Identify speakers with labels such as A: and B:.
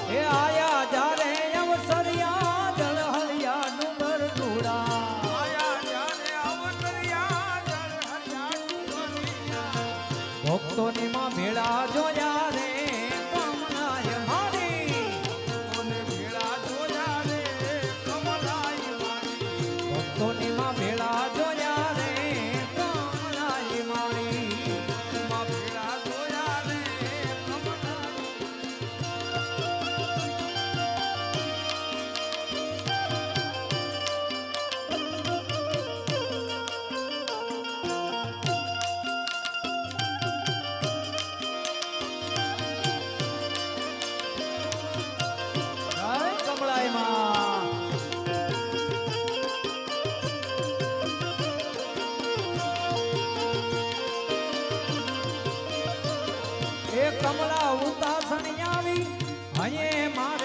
A: એ આયા જારે અવસરિયા જળ હરિયા ડુંગર ધૂડા
B: આયા જારે અવસરિયા જળ હરિયા ડુંગરિયા
A: ભક્તોની માં ભેળા જોયા રે કમલાય મારી
B: કોને ભેળા જોયા રે કમલાય મારી
A: ભક્તોની માં ભેળા જોયા રે કમલાય મારી
B: માં ભેળા જોયા રે કમલાય
A: જય કમલાય માં એ કમલા ઉતાસણી આવી હયે માં